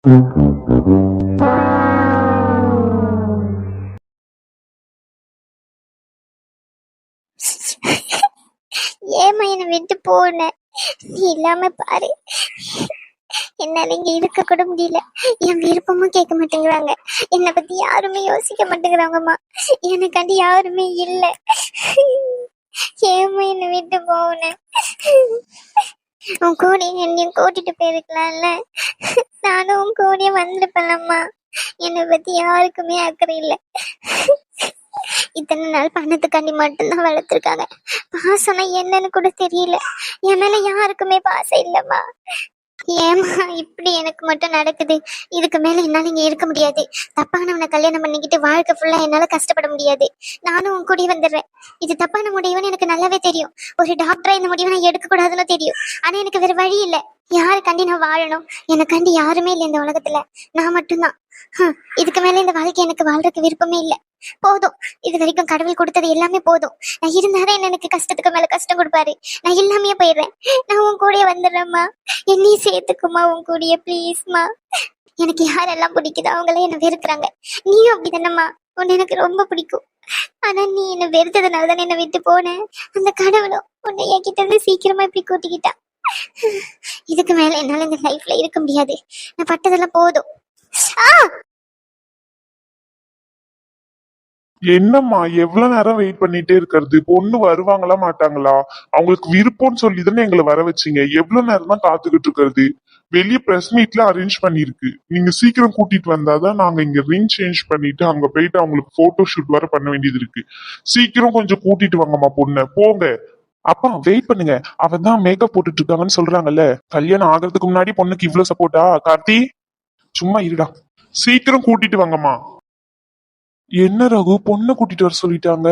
ஏமா என்னை விட்டு போன? நீ இல்லாம பாரு என்னால இங்க இருக்க கூட முடியல. என் விருப்பமும் கேட்க மாட்டேங்கிறாங்க. என்னை பத்தி யாருமே யோசிக்க மாட்டேங்கிறாங்கம்மா. எனக்காண்டி யாருமே இல்ல. ஏமா என்னை விட்டு போன? உன் கூட என்னையும் கூட்டிட்டு போயிருக்கலாம்ல. நானும் உன் கூட வந்திருப்பேன்லம்மா. என்னை பத்தி யாருக்குமே அக்கறை இல்லை. இத்தனை நாள் பணத்துக்காண்டி மட்டும்தான் வளர்த்துருக்காங்க. பாசம்னா என்னன்னு கூட தெரியல. என் மேல யாருக்குமே பாசம் இல்லம்மா. ஏமா இப்படி எனக்கு மட்டும் நடக்குது? இதுக்கு மேல என்னால இங்க இருக்க முடியாது. தப்பானவனை கல்யாணம் பண்ணிக்கிட்டு வாழ்க்கை ஃபுல்லா என்னால கஷ்டப்பட முடியாது. நானும் உன் கூடயே வந்துடுறேன். இது தப்பான முடிவுன்னு எனக்கு நல்லாவே தெரியும். ஒரு டாக்டரா இந்த முடிவை நான் எடுக்க கூடாதுன்னு தெரியும். ஆனா எனக்கு வேற வழி இல்லை. யாருக்காண்டி நான் வாழணும்? எனக்காண்டி யாருமே இல்லை இந்த உலகத்துல. நான் மட்டும்தான். இதுக்கு மேல இந்த வாழ்க்கை எனக்கு வாழ்றதுக்கு விருப்பமே இல்லை. போதும். இது வரைக்கும் கடவுள் கொடுத்தது எல்லாமே போதும். நான் இருந்தாரே என்ன எனக்கு கஷ்டத்துக்கு மேல கஷ்டம் கொடுப்பாரு. நான் எல்லாமே போயிடுறேன். நான் உன் கூடயே வந்துடுறேம்மா. என்னையும் சேர்த்துக்குமா உன் கூடயே ப்ளீஸ்மா. எனக்கு யாரெல்லாம் பிடிக்குதோ அவங்களே என்ன வெறுக்கிறாங்க. நீயும் அப்படிதானம்மா? உன்னை எனக்கு ரொம்ப பிடிக்கும். ஆனா நீ என்ன வெறுத்ததுனால தானே என்னை விட்டு போனேன். அந்த கடவுளும் உன்னை என்கிட்ட இருந்து சீக்கிரமா இப்படி கூட்டிக்கிட்டான். இதுக்கு மேல என்னால இந்த லைஃப்ல இருக்க முடியாது. நான் பட்டதெல்லாம் போதும். என்னம்மா எவ்வளவு நேரம் வெயிட் பண்ணிட்டே இருக்கிறது? பொண்ணு வருவாங்களா மாட்டாங்களா? அவங்களுக்கு விருப்பம்னு சொல்லி தானே எங்களை வர வச்சீங்க. எவ்வளவு நேரம் தான் காத்துக்கிட்டு இருக்கிறது? வெளியே பிரஸ் மீட்ல அரேஞ்ச் பண்ணிருக்கு. நீங்க சீக்கிரம் கூட்டிட்டு வந்தாதான் நாங்க இங்க ரிங் சேஞ்ச் பண்ணிட்டு அங்க போயிட்டு அவங்களுக்கு போட்டோ ஷூட் வர பண்ண வேண்டியது இருக்கு. சீக்கிரம் கொஞ்சம் கூட்டிட்டு வாங்கம்மா பொண்ணு. போங்க. அப்பா வெயிட் பண்ணுங்க. அவ தான் மேக்கப் போட்டுட்டு இருக்காங்கன்னு சொல்றாங்கல்ல. கல்யாணம் ஆகிறதுக்கு முன்னாடி பொண்ணுக்கு இவ்வளவு சப்போர்ட்டா? கார்த்தி சும்மா இருடா. சீக்கிரம் கூட்டிட்டு வாங்கம்மா. என்ன ரகு, பொண்ணு கூட்டிட்டு வர சொல்லிட்டாங்க?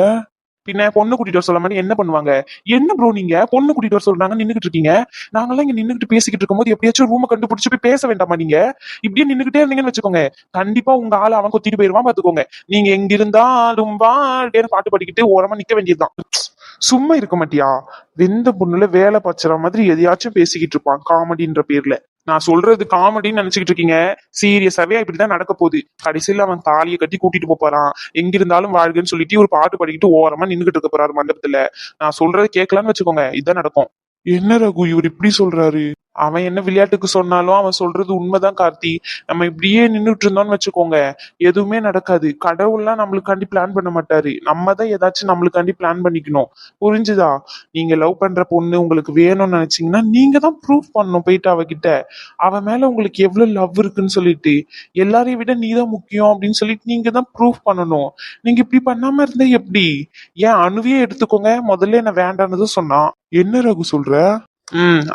பின்ன பொண்ணு கூட்டிட்டு வர சொல்ல மாதிரி என்ன பண்ணுவாங்க? என்ன ப்ரோ நீங்க பொண்ணு கூட்டிட்டு வர சொல்றாங்க நின்னுகிட்டு இருக்கீங்க? நாங்கெல்லாம் இங்க நின்னுகிட்டு பேசிக்கிட்டு இருக்கும்போது எப்படியாச்சும் ரூமை கண்டுபிடிச்சு போய் பேச வேண்டாமா? நீங்க இப்படியே நின்னுகிட்டே இருந்தீங்கன்னு வச்சுக்கோங்க, கண்டிப்பா உங்க ஆளு அவன் கொத்திட்டு போயிருவான் பாத்துக்கோங்க. நீங்க எங்க இருந்தாலும் வாழ்க்கை பாட்டு பாடிக்கிட்டு ஓரமா நிக்க வேண்டியதுதான். சும்மா இருக்க மாட்டியா? வெந்த பொண்ணுல வேலை பச்சுற மாதிரி எதையாச்சும் பேசிக்கிட்டு இருப்பான் காமெடின்ற பேர்ல. நான் சொல்றது காமெடின்னு நினைச்சுக்கிட்டு இருக்கீங்க. சீரியஸாவே இப்படிதான் நடக்க போகுது. கடைசியில அவன் தாலியை கட்டி கூட்டிட்டு போறான். எங்க இருந்தாலும் வாழ்கன்னு சொல்லிட்டு ஒரு பாட்டு பாடிக்கிட்டு ஓரமா நின்னுகிட்டு இருக்க போறாரு மண்டபத்துல. நான் சொல்றது கேட்கலான்னு வச்சுக்கோங்க, இதான் நடக்கும். என்ன ரகு இவர் இப்படி சொல்றாரு? அவன் என்ன விளையாட்டுக்கு சொன்னாலும் அவன் சொல்றது உண்மைதான் கார்த்தி. நம்ம இப்படியே நின்றுட்டு இருந்தோம்னு வச்சுக்கோங்க, எதுவுமே நடக்காது. கடவுள்லாம் நம்மளுக்காண்டி பிளான் பண்ண மாட்டாரு. நம்ம தான் ஏதாச்சும் நம்மளுக்காண்டி பிளான் பண்ணிக்கணும். புரிஞ்சுதா? நீங்க லவ் பண்ற பொண்ணு உங்களுக்கு வேணும்னு நினைச்சீங்கன்னா நீங்க தான் ப்ரூவ் பண்ணணும். போயிட்டு அவகிட்ட அவ மேல உங்களுக்கு எவ்வளவு லவ் இருக்குன்னு சொல்லிட்டு, எல்லாரையும் விட நீ தான் முக்கியம் அப்படின்னு சொல்லிட்டு நீங்க தான் ப்ரூவ் பண்ணணும். நீங்க இப்படி பண்ணாம இருந்தா எப்படி? ஏன் அணுவையே எடுத்துக்கோங்க. முதல்ல என்ன வேண்டானதும் சொன்னான். என்ன ரகு சொல்ற?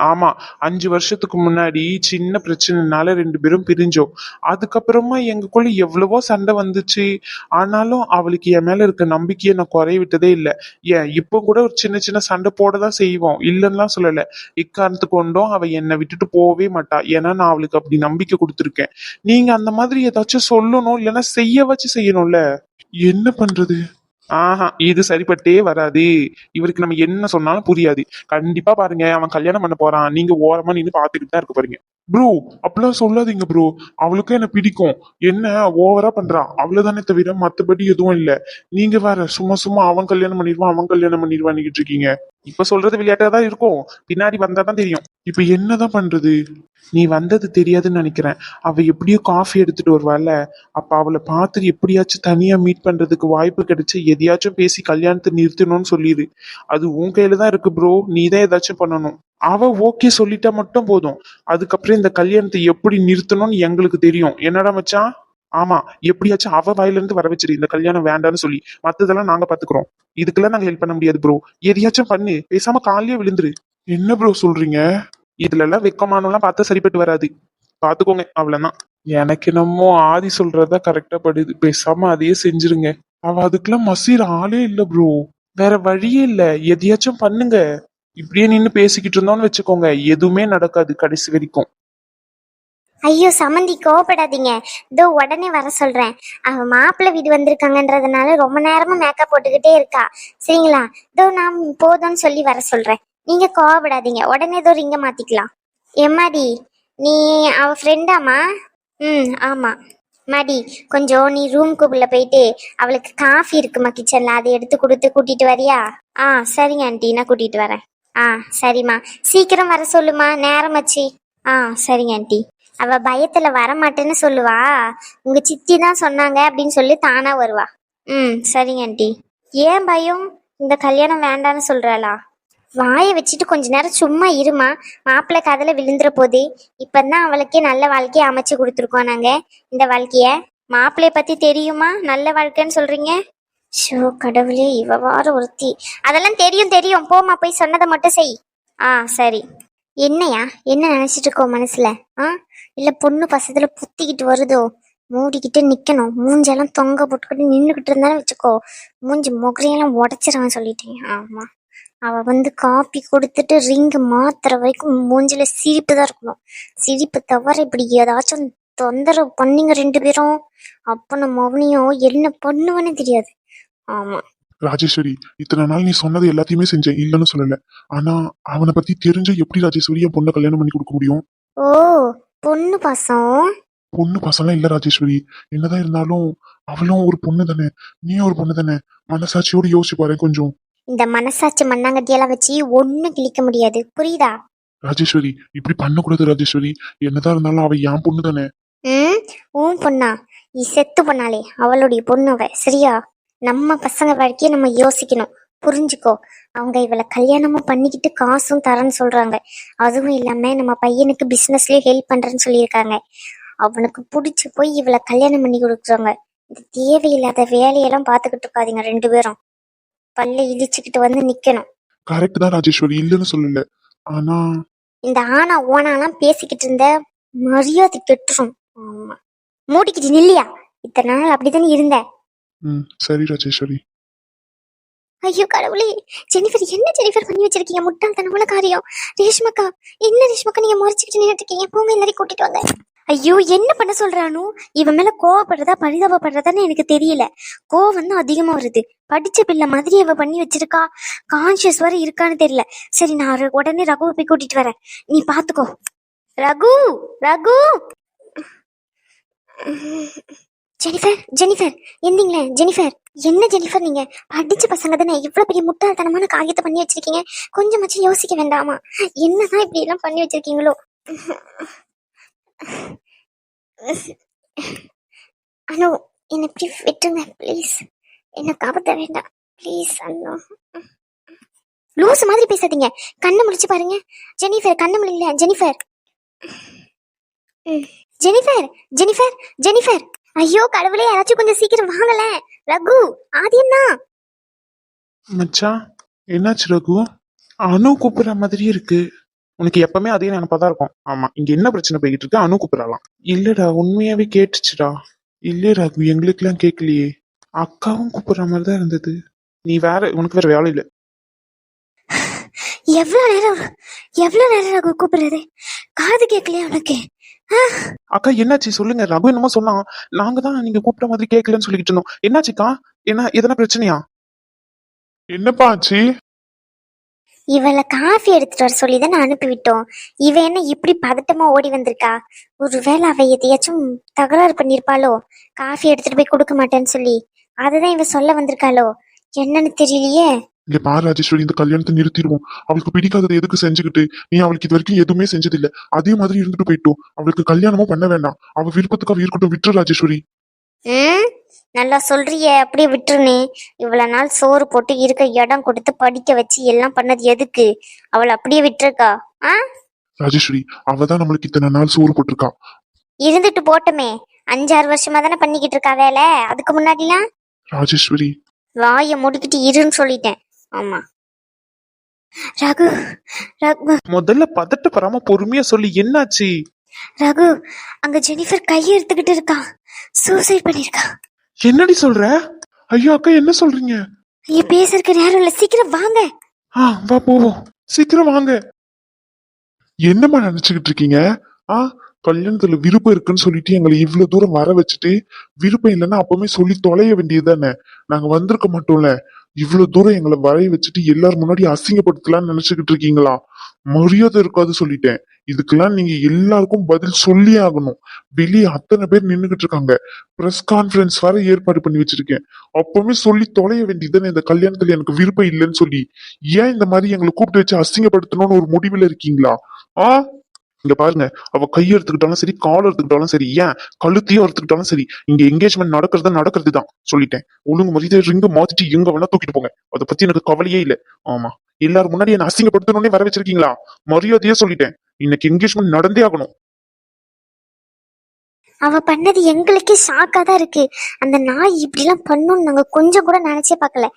ஆமா. 5 வருஷத்துக்கு முன்னாடி சின்ன பிரச்சனைனால 2 பேரும் பிரிஞ்சோம். அதுக்கப்புறமா எங்களுக்குள்ள எவ்வளவோ சண்டை வந்துச்சு. ஆனாலும் அவளுக்கு என் மேல இருக்க நம்பிக்கையை நான் குறைய விட்டதே இல்லை. ஏன் இப்ப கூட ஒரு சின்ன சின்ன சண்டை போடதான் செய்வோம், இல்லைன்னுலாம் சொல்லல. இக்காரணத்துக்கு கொண்டும் அவ என்னை விட்டுட்டு போகவே மாட்டா. ஏன்னா நான் அவளுக்கு அப்படி நம்பிக்கை கொடுத்துருக்கேன். நீங்க அந்த மாதிரி ஏதாச்சும் சொல்லணும், இல்லைன்னா செய்ய வச்சு செய்யணும்ல. என்ன பண்றது? இது சரிப்பட்டே வராது. இவருக்கு நம்ம என்ன சொன்னாலும் புரியாது. கண்டிப்பா பாருங்க, அவன் கல்யாணம் பண்ண போறான். நீங்க ஓரமா நின்னு பாத்துக்கிட்டு தான் இருக்க போறீங்க. ப்ரோ அப்படிலாம் சொல்லாதீங்க ப்ரோ. அவளுக்கும் என்ன பிடிக்கும். என்ன ஓவரா பண்றான் அவ்வளவுதானே தவிர மத்தபடி எதுவும் இல்ல. நீங்க வேற சும்மா சும்மா அவன் கல்யாணம் பண்ணிடுவான் அவன் கல்யாணம் பண்ணிடுவான்னு இருக்கீங்க. இப்ப சொல்றது விளையாட்டாதான் இருக்கும், பின்னாடி வந்தாதான் தெரியும். இப்ப என்னதான் பண்றது? நீ வந்தது தெரியாதுன்னு நினைக்கிறேன். அவ எப்படியோ காஃபி எடுத்துட்டு வருவாள்ல, அப்ப அவளை பார்த்து எப்படியாச்சும் தனியா மீட் பண்றதுக்கு வாய்ப்பு கிடைச்சு எதையாச்சும் பேசி கல்யாணத்தை நிறுத்தணும்னு சொல்லிடு. அது உன் கையில தான் இருக்கு ப்ரோ. நீ தான் ஏதாச்சும் பண்ணணும். அவ ஓகே சொல்லிட்டா மட்டும் போதும். அதுக்கப்புறம் இந்த கல்யாணத்தை எப்படி நிறுத்தணும்னு எங்களுக்கு தெரியும். என்னடா மச்சான்? ஆமா, எப்படியாச்சும் அவ வாயில இருந்து வர வச்சிரு இந்த கல்யாணம் வேண்டான்னு சொல்லி. மத்ததெல்லாம் நாங்க பாத்துக்கிறோம். இதுக்கெல்லாம் நாங்க ஹெல்ப் பண்ண முடியாது ப்ரோ. எதையாச்சும் பண்ணு, பேசாம காலையே விழுந்துரு. என்ன ப்ரோ சொல்றீங்க? இதுல எல்லாம் வெக்கமானலாம் பார்த்தா சரிப்பட்டு வராது. பாத்துக்கோங்க அவ்வளவுதான். எனக்கு என்னமோ ஆதி சொல்றதா கரெக்டா படுது. பேசாம அதையே செஞ்சிருங்க. அவ அதுக்கெல்லாம் மசீர் ஆளே இல்ல ப்ரோ. வேற வழியே இல்ல. எதையாச்சும் பண்ணுங்க. இப்படியே நின்னு பேசிக்கிட்டு இருந்தோம்னு வச்சுக்கோங்க, எதுவுமே நடக்காது கடைசி வரைக்கும். ஐயோ சமந்தி கோவப்படாதீங்க. இதோ உடனே வர சொல்றேன். அவ மாப்பிள்ளை வீடு வந்திருக்காங்கன்றதுனால ரொம்ப நேரமா மேக்கப் போட்டுக்கிட்டே இருக்கா. சரிங்களா? இதோ நான் போதும்னு சொல்லி வர சொல்றேன். நீங்க கோவப்படாதீங்க. உடனே இதோ ரிங்க மாத்திக்கலாம். எம்மாடி நீ அவ ஃப்ரெண்டாமா? ம் ஆமா. மடி, கொஞ்சம் நீ ரூம்குள்ள போயிட்டு அவளுக்கு காஃபி இருக்குமா கிச்சன்ல, அதை எடுத்து கொடுத்து கூட்டிட்டு வரியா? ஆ சரிங்க ஆண்டி, நான் கூட்டிட்டு வரேன். ஆ சரிம்மா, சீக்கிரம் வர சொல்லுமா, நேரமாச்சு. ஆ சரிங்க ஆண்டி. அவ பயத்துல வரமாட்டேன்னு சொல்லுவா, உங்க சித்தி தான் சொன்னாங்க அப்படின்னு சொல்லி தானா வருவா. ம் சரிங்க ஆண்டி. ஏன் பயம்? இந்த கல்யாணம் வேண்டான்னு சொல்றாளா? வாயை வச்சுட்டு கொஞ்ச நேரம் சும்மா இருமா, மாப்பிள்ளை காதுல விழுந்துற போதே. இப்பதான் அவளுக்கே நல்ல வாழ்க்கைய அமைச்சு கொடுத்துருக்கோம் நாங்க. இந்த வாழ்க்கைய மாப்பிள்ளைய பத்தி தெரியுமா? நல்ல வாழ்க்கைன்னு சொல்றீங்க. ஷோ கடவுளே, இவ வார ஒருத்தி. அதெல்லாம் தெரியும் தெரியும், போமா போய் சொன்னதை மட்டும் செய். ஆ சரி. என்னையா என்ன நினைச்சிட்டு இருக்கோ மனசுல? ஆ இல்ல பொண்ணு பசத்துல புத்திக்கிட்டு வருதோ? மூடிக்கிட்டு நிக்கணும், மூஞ்செல்லாம் தொங்க போட்டுக்கிட்டு நின்றுகிட்டு இருந்தாலும் வச்சுக்கோ, மூஞ்சி முகரையெல்லாம் உடச்சிருவேன் சொல்லிட்டேன். ஆமா, அவ காப்பி கொடுத்துட்டு ரிங்கு மாத்துற வரைக்கும் மூஞ்சில சிரிப்பு தான் இருக்கணும். சிரிப்பு தவிர இப்படி ஏதாச்சும் தொந்தரவு பண்ணீங்க ரெண்டு பேரும், அப்ப நம்ம அவனையும் என்ன பண்ணுவேன்னு தெரியாது. ஆமா. ராஜேஸ்வரி, இத்தனை நாள் நீ சொன்னது எல்லாத்தையுமே செஞ்சேன், இல்லைன்னு சொல்லல. ஆனா அவனை பத்தி தெரிஞ்ச எப்படி ராஜேஸ்வரி என் பொண்ணை கல்யாணம் பண்ணி கொடுக்க முடியும்? ஓ, பொண்ணு பாசம். பொண்ணு பசங்களாம் இல்ல ராஜேஸ்வரி. என்னதான் இருந்தாலும் அவளும் ஒரு பொண்ணு தானே, நீயும் ஒரு பொண்ணு தானே. மனசாட்சியோடு யோசிச்சு பாரு கொஞ்சம். இந்த மனசாட்சி மண்ணாங்கட்டியெல்லாம் வச்சு ஒன்னும் கிழிக்க முடியாது, புரியுதா? ராஜேஸ்வரி, இப்படி பண்ணக்கூடாது ராஜேஸ்வரி. என்னதான் இருந்தாலும் அவ என் பொண்ணு தானே. ம், உன் பொண்ணா? நீ செத்து பண்ணாலே அவளுடைய பொண்ணு அவ, சரியா? நம்ம பசங்க வாழ்க்கைய நம்ம யோசிக்கணும், புரிஞ்சுக்கோ. அவங்க இவளை கல்யாணமும் பண்ணிக்கிட்டு காசும் தரேன்னு சொல்றாங்க. அதுவும் இல்லாம நம்ம பையனுக்கு பிசினஸ்லயே ஹெல்ப் பண்றேன்னு சொல்லியிருக்காங்க. அவனுக்கு பிடிச்சி போய் இவளை கல்யாணம் பண்ணி கொடுக்குறாங்க. இந்த தேவையில்லாத வேலையெல்லாம் பார்த்துக்கிட்டு இருக்காதீங்க ரெண்டு பேரும். பல்ல இடிச்சுக்கிட்டு வந்து நிக்கணும். கரெக்ட் தான் ராஜேஸ்வரி, இல்லைன்னு சொல்லல. ஆனா இந்த ஆனா ஓனாலாம் பேசிக்கிட்டு இருந்த மரியாதை கெட்டுரும். ஆமா, மூடிக்கிட்டு நில்லையா? இத்தனை நாள் அப்படித்தானே இருந்த. சரி ராஜேஸ்வரி. ஐயோ கடவுளே, ஜெனிஃபர் என்ன ஜெனிஃபர் பண்ணி வச்சிருக்கீங்க? முட்டாள்தனமான காரியம். ரேஷ்மக்கா, என்ன ரேஷ்மக்கா நீங்க முறைச்சிக்கிட்டு நின்றுட்டு இருக்கீங்க? போங்க, எல்லாரையும் கூட்டிட்டு வாங்க. ஐயோ, என்ன பண்ண சொல்றானு? இவன் மேல கோவப்படுறதா பரிதாபப்படுறதான்னு எனக்கு தெரியல. கோவம் தான் அதிகமா வருது. படிச்ச பிள்ளை மாதிரி அவ பண்ணி வச்சிருக்கா. கான்சியஸ் வர இருக்கான்னு தெரியல. சரி, நான் உடனே ரகுவை போய் கூட்டிட்டு வரேன், நீ பாத்துக்கோ. ரகு, ரகு. ஜெனிஃபர், ஜெனிஃபர் எந்தீங்களே? ஜெனிஃபர், என்ன ஜெனிஃபர் நீங்க படிச்ச பசங்க தானே, இவ்வளவு பெரிய முட்டாள்தனமான காரியத்தை பண்ணி வச்சிருக்கீங்க. கொஞ்சமாச்சும் யோசிக்க வேண்டாமா? என்னதான் இப்படி எல்லாம் பண்ணி வச்சிருக்கீங்களோ? அனு, என்ன இப்படி விட்டுருங்க ப்ளீஸ். என்ன காப்பாற்ற வேண்டாம் ப்ளீஸ் அனு. லூஸ் மாதிரி பேசாதீங்க, கண்ணை முடிச்சு பாருங்க. ஜெனிஃபர், கண்ணை முடியல. Jennifer, Jennifer, Jennifer, Jennifer. ஐயோ கடவுளே, யாராச்சும் கொஞ்சம் சீக்கிரம் வாங்கல. ரகு, ஆதியம் தான். மச்சான், என்னாச்சு ரகு? அனு கூப்பிடுற மாதிரி இருக்கு. உனக்கு எப்பவுமே அதே நினைப்பாதான் இருக்கும். ஆமா, இங்க என்ன பிரச்சனை போய்கிட்டு இருக்கு? அனு கூப்பிடலாம். இல்லடா, உண்மையாவே கேட்டுச்சுடா. இல்ல ரகு, எங்களுக்கு எல்லாம் கேட்கலையே. அக்காவும் கூப்பிடுற மாதிரிதான் இருந்தது. நீ வேற, உனக்கு வேற வேலை இல்ல. எவ்வளவு நேரம் ரகு கூப்பிடுறது? காது கேட்கலையா உனக்கு? அக்கா என்னாச்சு சொல்லுங்க. ரகு என்னமோ சொன்னா, நாங்க தான் நீங்க கூப்பிட்ட மாதிரி கேட்கலன்னு சொல்லிக்கிட்டு இருந்தோம். என்னாச்சுக்கா? என்ன எதனா பிரச்சனையா? என்னப்பா ஆச்சு? இவளை காஃபி எடுத்துட்டு வர சொல்லிதான் அனுப்பி விட்டோம். இவ என்ன இப்படி பதட்டமா ஓடி வந்திருக்கா? ஒருவேளை அவ எதையாச்சும் தகராறு பண்ணிருப்பாளோ, காஃபி எடுத்துட்டு போய் கொடுக்க மாட்டேன்னு சொல்லி. அதுதான் இவ சொல்ல வந்திருக்காளோ என்னன்னு தெரியலையே. இங்க பாரு ராஜேஸ்வரி, இந்த கல்யாணத்தை நிறுத்திடுவோம். அவளுக்கு பிடிக்காததை எதுக்கு செஞ்சுக்கிட்டு? நீ அவளுக்கு இது வரைக்கும் எதுவுமே செஞ்சதில்ல, அதே மாதிரி இருந்துட்டு போயிட்டோம். அவளுக்கு கல்யாணமும் பண்ண வேண்டாம். அவ விருப்பத்துக்காக இருக்கட்டும், விட்டுரு ராஜேஸ்வரி. நல்லா சொல்றிய, அப்படியே விட்டுருனே. இவ்வளவு நாள் சோறு போட்டு இருக்க இடம் கொடுத்து படிக்க வச்சு எல்லாம் பண்ணது எதுக்கு? அவளை அப்படியே விட்டுருக்கா? ராஜேஸ்வரி, அவதான் நம்மளுக்கு இத்தனை நாள் சோறு போட்டிருக்கா. இருந்துட்டு போட்டமே, 5-6 வருஷமா தானே பண்ணிக்கிட்டு இருக்கா வேலை. அதுக்கு முன்னாடிலாம் ராஜேஸ்வரி, வாய முடிக்கிட்டு இருன்னு சொல்லிட்டேன். ஆமா ரகு, ரகு முதல்ல பதட்டப்படாம பொறுமையா சொல்லி என்னாச்சு? ரகு, அங்க ஜெனிஃபர் கையை எடுத்துக்கிட்டு இருக்கா. சூசைட் பண்ணிருக்கா. என்னடி சொல்ற? ஐயோ அக்கா, என்ன சொல்றீங்க? ஐயா, பேசுறதுக்கு நேரம் இல்ல, சீக்கிரம் வாங்க. வா போவோம், சீக்கிரம் வாங்க. என்னம்மா நினைச்சுக்கிட்டு இருக்கீங்க? கல்யாணத்துல விருப்பம் இருக்குன்னு சொல்லிட்டு எங்களை இவ்வளவு தூரம் வர வச்சுட்டு, விருப்பம் இல்லைன்னா அப்பவுமே சொல்லி தொலைய வேண்டியது தானே. நாங்க வந்திருக்க மாட்டோம்ல. இவ்வளவு தூரம் எங்களை வரைய வச்சுட்டு எல்லாரும் முன்னாடி அசிங்கப்படுத்தலாம்னு நினைச்சுக்கிட்டு இருக்கீங்களா? மரியாதை இருக்காது சொல்லிட்டேன். இதுக்கெல்லாம் நீங்க எல்லாருக்கும் பதில் சொல்லி ஆகணும். வெளியே அத்தனை பேர் நின்னுகிட்டு இருக்காங்க. பிரஸ் கான்ஃபரன்ஸ் வர ஏற்பாடு பண்ணி வச்சிருக்கேன். அப்பவுமே சொல்லி தொலைய வேண்டியதுதானே இந்த கல்யாணத்துல எனக்கு விருப்பம் இல்லைன்னு சொல்லி. ஏன் இந்த மாதிரி எங்களை கூப்பிட்டு வச்சு அசிங்கப்படுத்தணும்னு ஒரு முடிவுல இருக்கீங்களா? ஆ, இங்க பாருங்க, அவ கை எடுத்துக்கிட்டாலும் சரி, கால் எடுத்துக்கிட்டாலும் சரி, ஏன் கழுத்தையும் எடுத்துக்கிட்டாலும் சரி, இங்க என்கேஜ்மெண்ட் நடக்கிறது தான் சொல்லிட்டேன். ஒழுங்கு மதிய ரிங்க மாத்திட்டு எங்க வேணா தூக்கிட்டு போங்க. அதை பத்தி எனக்கு கவலையே இல்ல. ஆமா, எல்லாரும் முன்னாடி என்ன அசிங்கப்படுத்தணும்னே வர வச்சிருக்கீங்களா? மரியாதையா சொல்லிட்டேன், இன்னைக்கு என்கேஜ்மெண்ட் நடந்தே ஆகணும். அவ பண்ணது எங்களுக்கே ஷாக்கா தான் இருக்கு. அந்த நாய் இப்படிலாம் பண்ணுன்னு நாங்க கொஞ்சம் கூட நினைச்சே பார்க்கல.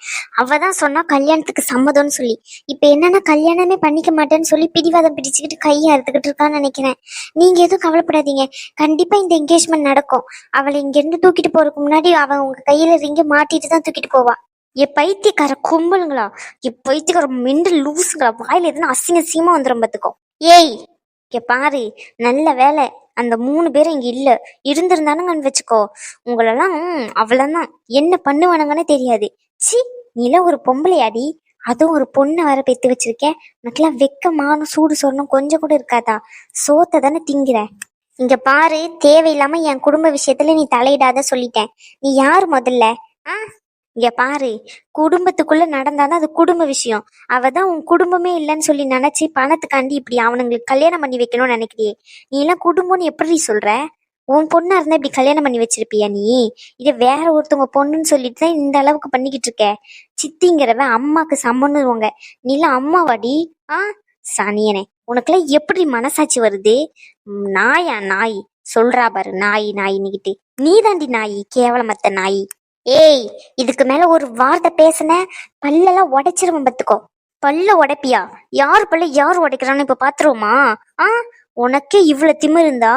அவ தான் சொன்னா கல்யாணத்துக்கு சம்மதம்னு சொல்லி. இப்ப என்னன்னா கல்யாணமே பண்ணிக்க மாட்டேன்னு சொல்லி பிடிவாதம் பிடிச்சுக்கிட்டு கையை அறுத்துக்கிட்டு இருக்கான்னு நினைக்கிறேன். நீங்க எதுவும் கவலைப்படாதீங்க, கண்டிப்பா இந்த என்கேஜ்மெண்ட் நடக்கும். அவளை இங்க இருந்து தூக்கிட்டு போறதுக்கு முன்னாடி அவ உங்க கையில ரிங்க மாட்டிட்டு தான் தூக்கிட்டு போவா. பைத்தியக்கார கும்பலுங்களா, பைத்தியக்கார மெண்டல் லூசுங்களா, வாயில எதுனா அசிங்க அசிங்கமா வந்துடும் பாத்துக்கோ. ஏய், பாரு, நல்ல வேலை அந்த 3 பேரும் இங்க இல்ல. இருந்திருந்தானுங்கன்னு வச்சுக்கோ, உங்களெல்லாம் அவ்வளவுதான் என்ன பண்ணுவானுங்கன்னு தெரியாது. சி, நீலாம் ஒரு பொம்பளையாடி, அதுவும் ஒரு பொண்ணை வர பெத்து வச்சிருக்கேன். உனக்கெல்லாம் வெக்கமான சூடு சொன்னும் கொஞ்சம் கூட இருக்காதா? சோத்தை தானே திங்கிற. இங்க பாரு, தேவையில்லாம என் குடும்ப விஷயத்துல நீ தலையிடாத சொல்லிட்டேன். நீ யாரு முதல்ல? ஆ, இங்க பாரு, குடும்பத்துக்குள்ள நடந்தாதான் அது குடும்ப விஷயம். அவதான் உன் குடும்பமே இல்லைன்னு சொல்லி நினைச்சு பணத்துக்காண்டி இப்படி அவனுங்களுக்கு கல்யாணம் பண்ணி வைக்கணும்னு நினைக்கிறியே. நீ எல்லாம் குடும்பம்னு எப்படி சொல்ற? உன் பொண்ணா இருந்தா இப்படி கல்யாணம் பண்ணி வச்சிருப்பியா நீ? இதை வேற ஒருத்தவங்க பொண்ணுன்னு சொல்லிட்டு தான் இந்த அளவுக்கு பண்ணிக்கிட்டு இருக்க. சித்திங்கிறவ அம்மாக்கு சம்மன்னுவாங்க, நீ எல்லாம் அம்மாவாடி? ஆ, சனியனே, உனக்குலாம் எப்படி மனசாட்சி வருது? நாயா நாய் சொல்றா பாரு, நாய் நாயின்னுகிட்டு. நீ தாண்டி நாய், கேவலமத்த நாய். ஏய், இதுக்கு மேல ஒரு வார்த்தை பேசுன பல்லெல்லாம் உடைச்சிருவன் பத்துக்கோ. பல்ல உடைப்பியா? யார் பல்ல யார் உடைக்கிறான்னு இப்ப பாத்துருவோமா? ஆ, உனக்கே இவ்வளவு திமிர் இருந்தா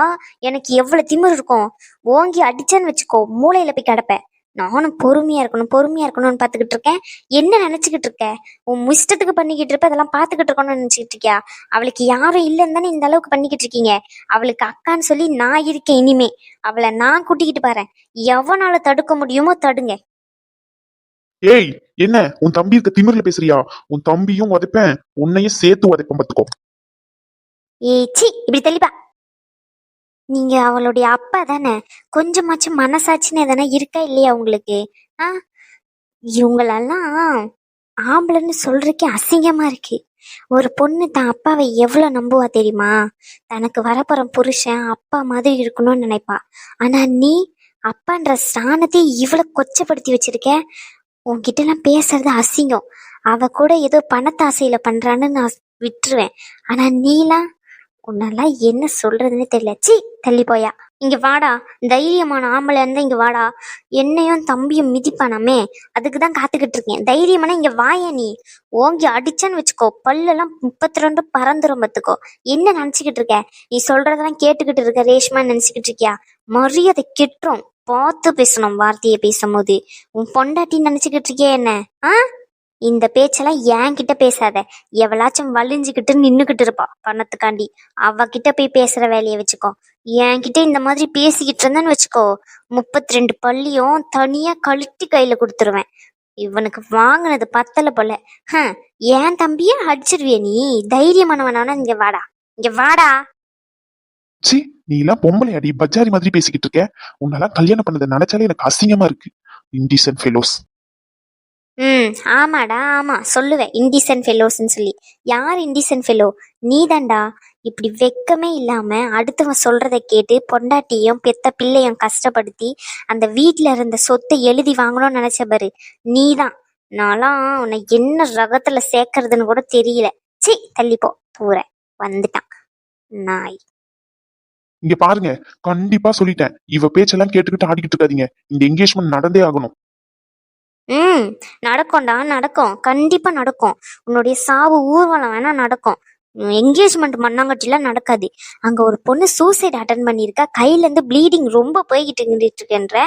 எனக்கு எவ்வளவு திமிர் இருக்கும். ஓங்கி அடிச்சேன்னு வச்சுக்கோ, மூளையில போய் கிடப்ப. நானும் பொறுமையா இருக்கணும்னு பாத்துக்கிட்டு இருக்கேன். என்ன நினைச்சுக்கிட்டு இருக்க? உன் இஷ்டத்துக்கு பண்ணிக்கிட்டு இருப்ப, அதெல்லாம் பாத்துக்கிட்டு இருக்கணும்னு நினைச்சுக்கிட்டு இருக்கியா? அவளுக்கு யாரும் இல்லைன்னு தானே இந்த அளவுக்கு பண்ணிக்கிட்டு இருக்கீங்க. அவளுக்கு அக்கான்னு சொல்லி நான் இருக்கேன். இனிமே அவளை நான் கூட்டிக்கிட்டு பாறேன். எவனால தடுக்க முடியுமோ தடுங்க. ஏய், என்ன உன் தம்பி இருக்க திமிர்ல பேசுறியா? உன் தம்பியும் உதைப்பேன், உன்னையும் சேர்த்து உதைப்பேன் பாத்துக்கோ. ஏய் சி, இப்படி தெளிப்பா. நீங்க அவளுடைய அப்பா தானே, கொஞ்சமாச்சும் மனசாட்சின்னு எதனா இருக்கா இல்லையா உங்களுக்கு? ஆ, இவங்களெல்லாம் ஆம்பளைன்னு சொல்றதுக்கே அசிங்கமா இருக்கு. ஒரு பொண்ணு தான் அப்பாவை எவ்வளவு நம்புவா தெரியுமா? தனக்கு வரப்போற புருஷன் அப்பா மாதிரி இருக்கணும்னு நினைப்பா. ஆனா நீ அப்பான்ற ஸ்தானத்தை இவ்வளவு கொச்சப்படுத்தி வச்சிருக்க. உன்கிட்ட எல்லாம் பேசுறது அசிங்கம். அவ கூட ஏதோ பணத்தாசையில பண்றான்னு நான் விட்டுருவேன். ஆனா நீலாம், உன்னெல்லாம் என்ன சொல்றதுன்னு தெரியல. சி, தள்ளி போயா. இங்க வாடா, தைரியமான ஆம்பளை இருந்தா இங்க வாடா. என்னையும் தம்பியும் மிதிப்பானாமே, அதுக்குதான் காத்துக்கிட்டு இருக்கேன். தைரியமான இங்க வாயா. நீ ஓங்கி அடிச்சான்னு வச்சுக்கோ, பல்லெல்லாம் 32 பறந்துரும் பத்துக்கோ. என்ன நினைச்சுக்கிட்டு இருக்க? நீ சொல்றதெல்லாம் கேட்டுக்கிட்டு இருக்க ரேஷ்மா நினைச்சுக்கிட்டு இருக்கியா? மரியாதை கெட்டுரும், பார்த்து பேசணும் வார்த்தையை பேசும்போது. உன் பொண்டாட்டி நினைச்சுக்கிட்டு இருக்கியா என்ன? ஆ, இந்த பேச்செல்லாம் என்கிட்ட பேசாத. எவளாச்சும் வலிஞ்சுக்கிட்டு நின்னுகிட்டு இருப்பா பணத்துக்காண்டி, அவகிட்ட போய் பேசுற வேலையை வச்சுக்கோ. என்கிட்ட இந்த மாதிரி பேசிக்கிட்டு இருந்தேன்னு வச்சுக்கோ, 32 பள்ளியும் தனியா கழட்டி கையில கொடுத்துருவேன். இவனுக்கு வாங்கினது பத்தல போல. ஏன் தம்பிய அடிச்சிருவிய நீ? தைரியமானவனானா இங்க வாடா, இங்க வாடா. சி, நீ எல்லாம் பொம்பளை அடி பஜாரி மாதிரி பேசிக்கிட்டு இருக்க. உன்னெல்லாம் கல்யாணம் பண்ணதை நினைச்சாலே எனக்கு அசிங்கமா இருக்கு. இன்டிசென்ட் ஃபெலோஸ். ஆமாடா, ஆமா சொல்லுவேன் இன்டிசென்ட் ஃபெலோஸ்ன்னு சொல்லி. யார் இன்டிசென்ட் ஃபெலோ? நீ தான்டா. இப்படி வெக்கமே இல்லாம அடுத்தவன் சொல்றதை கேட்டு பொண்டாட்டியும் பெத்த பிள்ளையும் கஷ்டப்படுத்தி அந்த வீட்டுல இருந்த சொத்தை எழுதி வாங்கணும்னு நினைச்ச பாரு, நீதான். நான்லாம் உன்னை என்ன ரகத்துல சேர்க்கறதுன்னு கூட தெரியல. சி, தள்ளிப்போ, தூர வந்துட்டான் நாய். இங்க பாருங்க, கண்டிப்பா சொல்லிட்டேன், இவ பேச்செல்லாம் கேட்டுக்கிட்டு ஆடிக்கிட்டு இருக்காதீங்க. இந்த என்கேஜ்மெண்ட் நடந்தே ஆகணும். நடக்கும்டா, நடக்கும், கண்டிப்பா நடக்கும். உன்னுடைய சாவு ஊர்வலம் வேணா நடக்கும். என்கேஜ்மெண்ட் மண்ணாங்கட்டிலாம் நடக்காது. அங்க ஒரு பொண்ணு சூசைட் அட்டன் பண்ணியிருக்கா, கையில இருந்து ப்ளீடிங் ரொம்ப போய்கிட்டு இருக்குன்ற.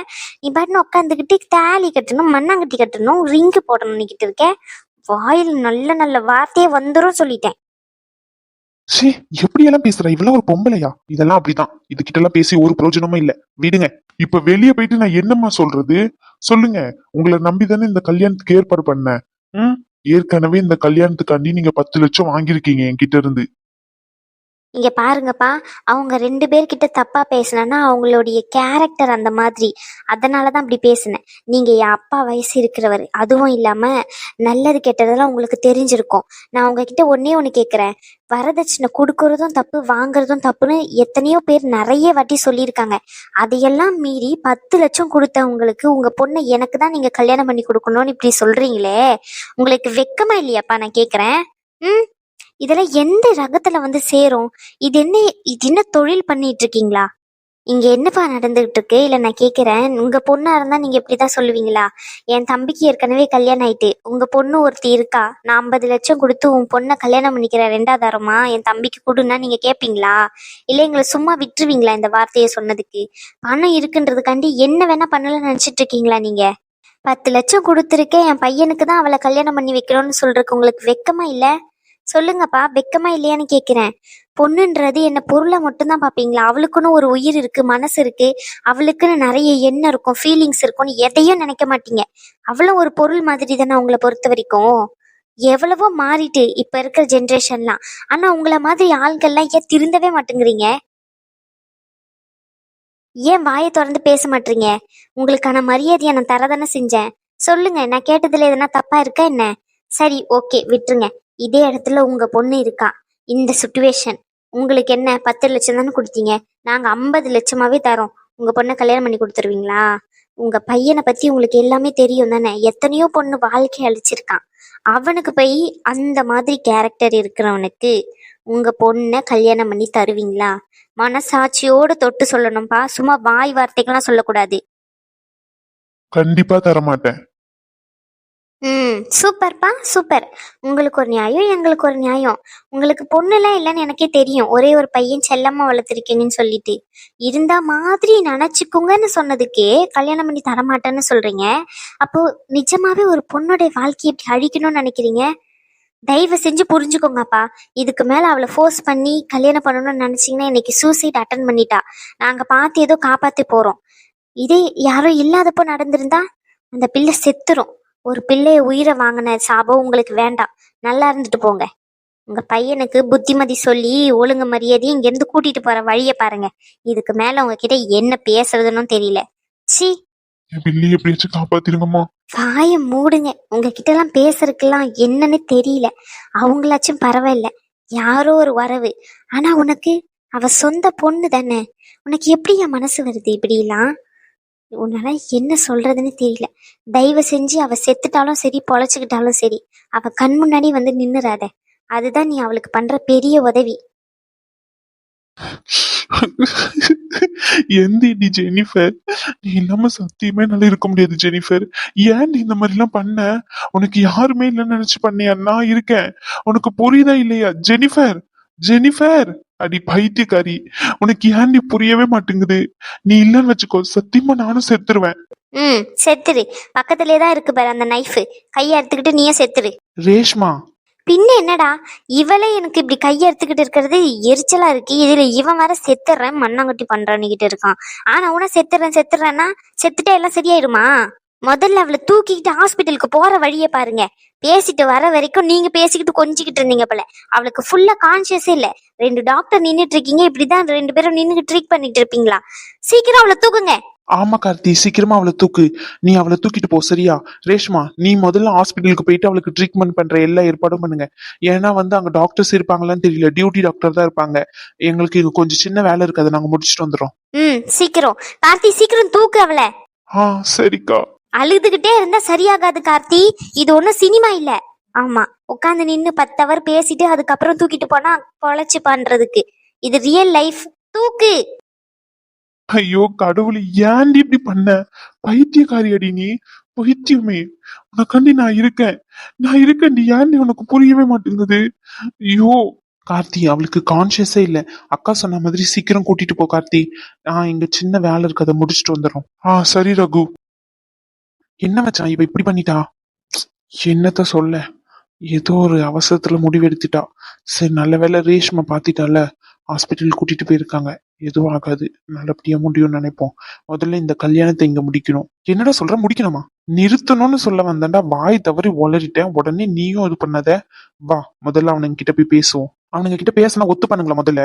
நீ பாட்டுன்னு உட்காந்துக்கிட்டு தாலி கட்டணும், மண்ணாங்கட்டி கட்டணும், ரிங்கு போடணும் நிக்கிட்டு இருக்க. வாயில் நல்ல நல்ல வார்த்தையே வந்துரும் சொல்லிட்டேன். சீ, எப்படி எல்லாம் பேசுற? இவெல்லாம் ஒரு பொம்பளையா? இதெல்லாம் அப்படிதான். இதுகிட்ட எல்லாம் பேசி ஒரு பிரயோஜனமும் இல்ல. விடுங்க. இப்ப வெளியே போயிட்டு நான் என்னம்மா சொல்றது? சொல்லுங்க. உங்களை நம்பிதானே இந்த கல்யாணத்துக்கு ஏற்பாடு பண்ணேன். ம் ஏற்கனவே இந்த கல்யாணத்துக்காண்டி நீங்க 10 லட்சம் வாங்கியிருக்கீங்க என்கிட்ட இருந்து. இங்க பாருங்கப்பா, அவங்க 2 பேர்கிட்ட தப்பா பேசினா அவங்களுடைய கேரக்டர் அந்த மாதிரி, அதனாலதான் அப்படி பேசினேன். நீங்க என் அப்பா வயசு இருக்கிறவர், அதுவும் இல்லாம நல்லது கெட்டதெல்லாம் உங்களுக்கு தெரிஞ்சிருக்கும். நான் உங்ககிட்ட ஒன்னே ஒண்ணு கேக்குறேன், வரதட்சணை கொடுக்கறதும் தப்பு, வாங்குறதும் தப்புன்னு எத்தனையோ பேர் நிறைய வாட்டி சொல்லியிருக்காங்க. அதையெல்லாம் மீறி 10 லட்சம் கொடுத்தவங்களுக்கு உங்க பொண்ணை எனக்கு தான் நீங்க கல்யாணம் பண்ணி கொடுக்கணும்னு இப்படி சொல்றீங்களே, உங்களுக்கு வெக்கமா இல்லையாப்பா? நான் கேக்குறேன். ம் இதெல்லாம் எந்த ரகத்துல வந்து சேரும்? இது என்ன தொழில் பண்ணிட்டு இருக்கீங்களா? இங்க என்னப்பா நடந்துகிட்டு இருக்கு? இல்ல நான் கேக்குறேன், உங்க பொண்ணா இருந்தா நீங்க இப்படிதான் சொல்லுவீங்களா? என் தம்பிக்கு ஏற்கனவே கல்யாணம் ஆயிட்டு, உங்க பொண்ணு ஒருத்தி இருக்கா, நான் 50 லட்சம் கொடுத்து உன் பொண்ணை கல்யாணம் பண்ணிக்கிறேன், 2ஆதாரமா என் தம்பிக்கு கொடுன்னா நீங்க கேப்பீங்களா? இல்ல எங்களை சும்மா விட்டுருவீங்களா இந்த வார்த்தையை சொன்னதுக்கு? பணம் இருக்குன்றதுக்காண்டி என்ன வேணா பண்ணல நினைச்சிட்டு இருக்கீங்களா நீங்க? 10 லட்சம் கொடுத்துருக்கேன், என் பையனுக்கு தான் அவளை கல்யாணம் பண்ணி வைக்கணும்னு சொல்றதுக்கு உங்களுக்கு வெக்கமா இல்ல? சொல்லுங்கப்பா, வெக்கமா இல்லையான்னு கேக்குறேன். பொண்ணுன்றது என்ன பொருளை மட்டும்தான் பாப்பீங்களா? அவளுக்குன்னு ஒரு உயிர் இருக்கு, மனசு இருக்கு, அவளுக்குன்னு நிறைய எண்ணம் இருக்கும், ஃபீலிங்ஸ் இருக்கும்னு எதையும் நினைக்க மாட்டீங்க. அவளும் ஒரு பொருள் மாதிரி தானே உங்களை பொறுத்த வரைக்கும். எவ்வளவோ மாறிட்டு இப்ப இருக்கிற ஜென்ரேஷன்லாம். ஆனா உங்களை மாதிரி ஆள்கள்லாம் ஏன் திருந்தவே மாட்டேங்கிறீங்க? ஏன் வாயை திறந்து பேச மாட்டீங்க? உங்களுக்கான மரியாதையை நான் தரதானே செஞ்சேன். சொல்லுங்க, நான் கேட்டதுல எதனா தப்பா இருக்கா என்ன? சரி, ஓகே, விட்டுருங்க. இதே இடத்துல உங்க பொண்ணு இருக்கா, இந்த சுச்சுவேஷன், உங்களுக்கு என்ன 10 லட்சம் தானே கொடுத்தீங்க, நாங்க 50 லட்சமாவே தரோம், உங்க பொண்ணை கல்யாணம் பண்ணி கொடுத்துருவீங்களா? உங்க பையனை பத்தி உங்களுக்கு எல்லாமே தெரியும் தானே, எத்தனையோ பொண்ணு வாழ்க்கை அழிச்சிருக்கான். அவனுக்கு போய் அந்த மாதிரி கேரக்டர் இருக்கிறவனுக்கு உங்க பொண்ணை கல்யாணம் பண்ணி தருவீங்களா? மனசாட்சியோடு தொட்டு சொல்லணும்பா, சும்மா வாய் வார்த்தைக்கெல்லாம் சொல்லக்கூடாது. கண்டிப்பா தரமாட்டேன். சூப்பர்ப்பா, சூப்பர். உங்களுக்கு ஒரு நியாயம், எங்களுக்கு ஒரு நியாயம். உங்களுக்கு பொண்ணுலாம் இல்லைன்னு எனக்கே தெரியும், ஒரே ஒரு பையன் செல்லம்மா வளர்த்துருக்கீங்கன்னு சொல்லிட்டு. இருந்தா மாதிரி நினைச்சுக்கோங்கன்னு சொன்னதுக்கே கல்யாணம் பண்ணி தரமாட்டேன்னு சொல்றீங்க. அப்போ நிஜமாவே ஒரு பொண்ணுடைய வாழ்க்கையை எப்படி அழிக்கணும்னு நினைக்கிறீங்க? தயவு செஞ்சு புரிஞ்சுக்கோங்கப்பா. இதுக்கு மேல அவளை ஃபோர்ஸ் பண்ணி கல்யாணம் பண்ணணும்னு நினைச்சீங்கன்னா இன்னைக்கு சூசைட் அட்டன் பண்ணிட்டா. நாங்க பார்த்து ஏதோ காப்பாத்தி போறோம். இதே யாரும் இல்லாதப்போ நடந்திருந்தா அந்த பிள்ளை செத்துரும். ஒரு பிள்ளைய உயிரை வாங்கின சாபம் உங்களுக்கு வேண்டாம். நல்லா இருந்துட்டு போங்க. உங்க பையனுக்கு புத்திமதி சொல்லி ஒழுங்கு மரியாதையும் இங்கிருந்து கூட்டிட்டு போற வழியை பாருங்க. இதுக்கு மேல உங்ககிட்ட என்ன பேசுறதுன்னு தெரியல. சி, என் பிள்ளையை எப்படியாச்சும் காப்பாத்திருங்கம்மா. வாய மூடுங்க. உங்ககிட்ட எல்லாம் பேசுறதுக்கெல்லாம் என்னன்னு தெரியல. அவங்களாச்சும் பரவாயில்ல, யாரோ ஒரு வரவு. ஆனா உனக்கு அவ சொந்த பொண்ணு தானே, உனக்கு எப்படி என் மனசு வருது இப்படிலாம்? உன்னால என்ன சொல்றதுன்னு தெரியல. தயவு செஞ்சு அவ செத்துட்டாலும் சரி, பொழைச்சுக்கிட்டாலும் சரி, அவ கண் முன்னாடி வந்து நின்னுறாத. அதுதான் நீ அவளுக்கு பண்ற பெரிய உதவி. எந்தி ஜெனிஃபர், நீ இல்லாம சத்தியமே என்னால இருக்க முடியாது ஜெனிஃபர். ஏன் நீ இந்த மாதிரி எல்லாம் பண்ண? உனக்கு யாருமே இல்லைன்னு நினைச்சு பண்ணியா? நான் இருக்கேன். உனக்கு புரியுதா இல்லையா ஜெனிஃபர்? ஜெனிஃபர், அடி பைத்தியக்காரி, உனக்கு ஏன் நீ புரியவே மாட்டேங்குது? நீ இல்லன்னு வச்சுக்கோ, சத்தியமா நானும் செத்துருவேன். செத்துரு. பக்கத்திலே தான் இருக்கு பாரு அந்த நைஃப், கையை எடுத்துக்கிட்டு நீயே செத்துரு. ரேஷ்மா, பின்ன என்னடா, இவளே எனக்கு இப்படி கையை எடுத்துக்கிட்டு இருக்கிறது எரிச்சலா இருக்கு. இதுல இவன் வேற செத்துறேன் மண்ணாங்கட்டி பண்றான்னுகிட்டு இருக்கான். ஆனா உன செத்துறேன்னா செத்துட்டா எல்லாம் சரியாயிருமா? முதல்ல அவளை தூக்கிக்கிட்டு ஹாஸ்பிட்டலுக்கு போற வழியை பாருங்க. பேசிட்டு வர வரைக்கும் நீங்க பேசிக்கிட்டு கொஞ்சிக்கிட்டு இருந்தீங்க போல. அவளுக்கு ஃபுல்லா கான்சியஸே இல்ல. 2 டாக்டர் நின்னுட்டு இருக்கீங்க, இப்படிதான் 2 பேரும் நின்று ட்ரீட் பண்ணிட்டு இருப்பீங்களா? சீக்கிரம் அவளை தூக்குங்க. ஆமா கார்த்தி, சீக்கிரமா அவளை தூக்கு. நீ அவளை தூக்கிட்டு போ, சரியா? ரேஷ்மா, நீ முதல்ல ஹாஸ்பிட்டலுக்கு போயிட்டு அவளுக்கு ட்ரீட்மெண்ட் பண்ற எல்லா ஏற்பாடும் பண்ணுங்க. ஏன்னா அங்க டாக்டர்ஸ் இருப்பாங்களான்னு தெரியல, டியூட்டி டாக்டர் தான் இருப்பாங்க. எங்களுக்கு இது கொஞ்சம் சின்ன வேலை இருக்கு, அதை நாங்க முடிச்சுட்டு வந்துடும். சீக்கிரம் கார்த்தி, சீக்கிரம் தூக்கு அவளை. சரிக்கா. அழுதுகிட்டே இருந்தா சரியாகாது கார்த்தி, இது ஒண்ணும் சினிமா இல்ல. ஆமா, உட்காந்து நின்னு 10 ஹவர் பேசிட்டு அதுக்கப்புறம் தூக்கிட்டு போனா பொழைச்சு பண்றதுக்கு. இது ரியல் லைஃப். தூக்கு. ஐயோ கடவுளே, ஏன்டி இப்படி பண்ண? பைத்தியக்காரி அடி நீ, பைத்தியமே. உனக்காண்டி நான் இருக்கேன்டி. ஏன்டி உனக்கு புரியவே மாட்டேங்குது? ஐயோ. கார்த்தி, அவளுக்கு கான்சியஸே இல்ல. அக்கா சொன்ன மாதிரி சீக்கிரம் கூட்டிட்டு போ கார்த்தி. இங்க சின்ன வேலை இருக்கு, அதை முடிச்சுட்டு வந்துடும். சரி ரகு. என்ன மச்சான், இவ இப்படி பண்ணிட்டா? என்னத்த சொல்ல? ஏதோ ஒரு அவசரத்துல முடிவு எடுத்துட்டா. சரி, நல்ல வேளை ரேஷ்மா பாத்திட்டால, ஹாஸ்பிட்டல் கூட்டிட்டு போயிருக்காங்க. எதுவும் ஆகாது, நல்லபடியா முடியும்னு நினைப்போம். முதல்ல இந்த கல்யாணத்தை இங்க முடிக்கணும். என்னடா சொல்ற, முடிக்கணுமா? நிறுத்தணும்னு சொல்ல வந்தேன்டா, வாய் தவறி உளறிட்டேன். உடனே நீயும் இது பண்ணாத. வா, முதல்ல அவனுங்க கிட்ட போய் பேசுவோம். அவனுங்க கிட்ட பேசினா ஒத்து பண்ணுங்களா முதல்ல?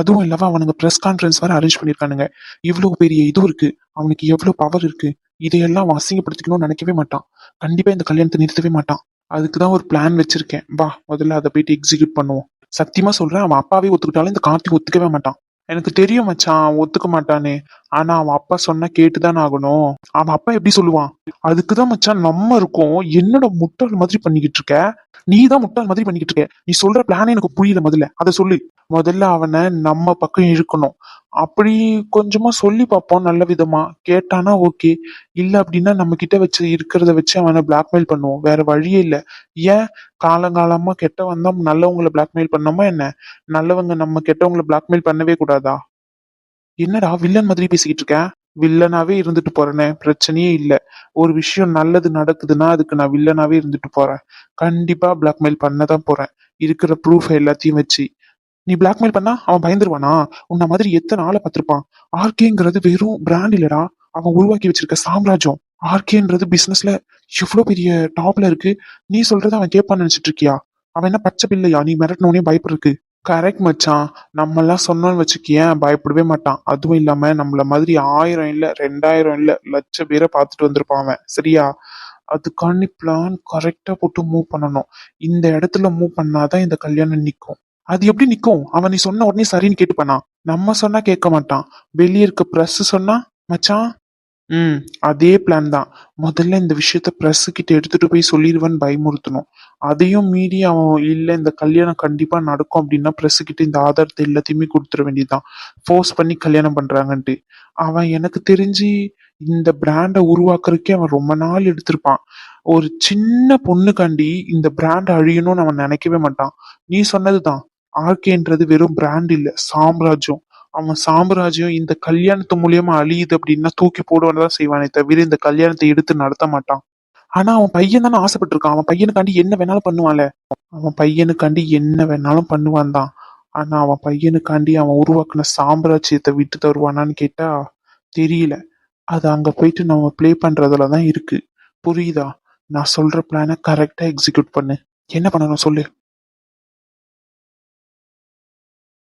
அதுவும் இல்லாம அவனுங்க பிரஸ் கான்ஃபரன்ஸ் வேற அரேஞ்ச் பண்ணிருக்கானுங்க. இவ்வளவு பெரிய இது இருக்கு, அவனுக்கு எவ்வளவு பவர் இருக்கு. இதையெல்லாம் அவன் அசிங்கப்படுத்திக்கணும்னு நினைக்கவே மாட்டான். கண்டிப்பா இந்த கல்யாணத்தை நிறுத்தவே மாட்டான். அதுக்குதான் ஒரு பிளான் வச்சிருக்கேன். வா, முதல்ல அதை போயிட்டு எக்ஸிக்யூட் பண்ணுவோம். சத்தியமா சொல்றேன், அவன் அப்பாவே ஒத்துக்கிட்டாலும் இந்த கார்த்திக் ஒத்துக்கவே மாட்டான். எனக்கு தெரியும் மச்சான், அவன் ஒத்துக்க மாட்டானே. ஆனா அவன் அப்பா சொன்னா கேட்டுதானே ஆகணும். அவன் அப்பா எப்படி சொல்லுவான்? அதுக்குதான் மச்சான் நம்ம இருக்கோம். என்னோட முட்டாள் மாதிரி பண்ணிக்கிட்டு இருக்க. நீ தான் முட்டாள் மாதிரி பண்ணிக்கிட்டு இருக்க. நீ சொல்ற பிளானே எனக்கு புரியல. முதல்ல அதை சொல்லு. முதல்ல அவனை நம்ம பக்கம் இழுக்கணும். அப்படி கொஞ்சமா சொல்லி பார்ப்போம், நல்ல விதமா கேட்டானா ஓகே. இல்ல அப்படின்னா நம்ம கிட்ட வச்சு இருக்கிறத வச்சு அவனை பிளாக்மெயில் பண்ணுவோம். வேற வழியே இல்ல. ஏன் காலங்காலமா கெட்டவன் தான் நல்லவங்களை பிளாக்மெயில் பண்ணாம என்ன? நல்லவங்க நம்ம கெட்டவங்களை பிளாக்மெயில் பண்ணவே கூடாதா? என்னடா வில்லன் மாதிரி பேசிக்கிட்டு இருக்க? வில்லனாவே இருந்துட்டு போறேனே, பிரச்சனையே இல்ல. ஒரு விஷயம் நல்லது நடக்குதுன்னா அதுக்கு நான் வில்லனாவே இருந்துட்டு போறேன். கண்டிப்பா பிளாக்மெயில் பண்ணதான் போறேன், இருக்கிற ப்ரூஃப் எல்லாத்தையும் வச்சு. நீ பிளாக்மெயில் பண்ணா அவன் பயந்துருவானா? உன்ன மாதிரி எத்தனை ஆளை பார்த்திருப்பான். ஆர்கேங்கிறது வெறும் பிராண்ட் இல்லடா, அவன் உருவாக்கி வச்சிருக்க சாம்ராஜ்யம். ஆர்கேன்றது பிசினஸ்ல எவ்வளவு பெரிய டாப்ல இருக்கு. நீ சொல்றத அவன் கேட்பான்னு நினைச்சிட்டு இருக்கியா? அவன் என்ன பச்சை பிள்ளையா நீ மிரட்டினோடனே பயப்படுறதுக்கு? கரெக்ட் மச்சான். நம்ம எல்லாம் சொன்னோம்னு வச்சுக்கியேன், பயப்படவே மாட்டான். அதுவும் இல்லாம நம்மள மாதிரி 1000 இல்ல 2000 இல்ல லட்சம் பேரை பார்த்துட்டு வந்திருப்பான் அவன். சரியா? அதுக்காண்டி பிளான் கரெக்டா போட்டு மூவ் பண்ணணும். இந்த இடத்துல மூவ் பண்ணாதான் இந்த கல்யாணம் நிக்கும். அது எப்படி நிக்கும்? அவன் நீ சொன்ன உடனே சரின்னு கேட்டுப்பானா? நம்ம சொன்னா கேட்க மாட்டான். வெளியே இருக்க பிரஸ் சொன்னா மச்சான். அதே பிளான் தான். முதல்ல இந்த விஷயத்த பிரஸ் கிட்ட எடுத்துட்டு போய் சொல்லிடுவேன்னு பயமுறுத்தணும். அதையும் மீறி அவன் இல்ல இந்த கல்யாணம் கண்டிப்பா நடக்கும் அப்படின்னா பிரஸ் கிட்ட இந்த ஆதாரத்தை எல்லாத்தையுமே கொடுத்துட வேண்டியதுதான். ஃபோர்ஸ் பண்ணி கல்யாணம் பண்றாங்கன்ட்டு. அவன் எனக்கு தெரிஞ்சு இந்த பிராண்டை உருவாக்குறதுக்கே அவன் ரொம்ப நாள் எடுத்திருப்பான். ஒரு சின்ன பொண்ணுக்காண்டி இந்த பிராண்ட் அழியணும்னு அவன் நினைக்கவே மாட்டான். நீ சொன்னதுதான், ஆர்கேன்றது வெறும் பிராண்ட் இல்ல, சாம்ராஜ்யம். அவன் சாம்ராஜ்யம் இந்த கல்யாணத்து மூலியமா அழியுது அப்படின்னா தூக்கி போடுவானதான் செய்வானே தவிர இந்த கல்யாணத்தை எடுத்து நடத்த மாட்டான். ஆனா அவன் பையன் தானே ஆசைப்பட்டிருக்கான். அவன் பையனுக்காண்டி என்ன வேணாலும் பண்ணுவான்ல. அவன் பையனுக்காண்டி என்ன வேணாலும் பண்ணுவான் தான். ஆனா அவன் பையனுக்காண்டி அவன் உருவாக்குன சாம்ராஜ்யத்தை விட்டு தருவானான்னு கேட்டா தெரியல. அது அங்க போயிட்டு நம்ம ப்ளே பண்றதுலதான் இருக்கு. புரியுதா? நான் சொல்ற பிளான கரெக்டா எக்ஸிக்யூட் பண்ணு. என்ன பண்ணணும் சொல்லு.